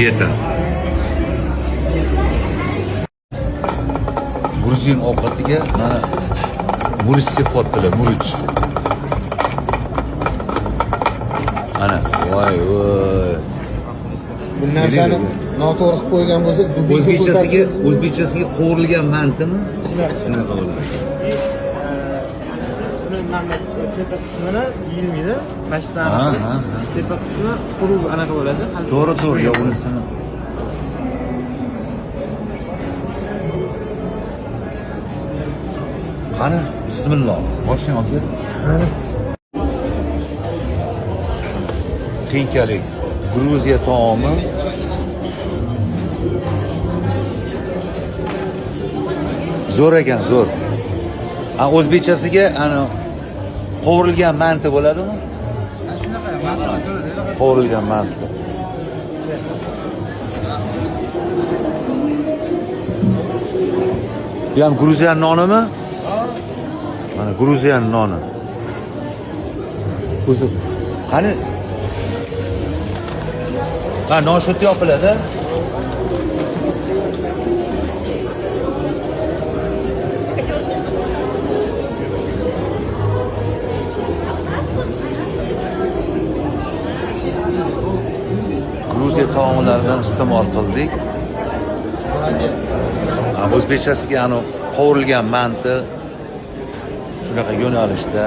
Diyeta. Gruzin ovqatiga mana murch sepyaptilar, murch. Ana, voy. Bu narsani noto'g'ri qilib qo'ygan bo'lsa, o'zbekchasiga qovurilgan mantimi? Shunaqa bo'ladi. tepa qismini yeyilmaydi. Mashtani tepa qismi quruq anaqa bo'ladi. To'g'ri, yo unisini. Qani, bismillah. Boshlang aka. Qiyinkalik Gruziya taomi. Zo'r ekan, zo'r. O'zbekchasiga ana qovurilgan manti bo'ladimi? Shunaqa manti. Qovurilgan manti. Bu ham Gruziya nonimi? Mana Gruziya noni. O'zi qani? Ha, noshut yopiladi. Gruziya taomlaridan iste'mol qildik. O'zbekchasiga qovurilgan manti shunaqa yo'nalishda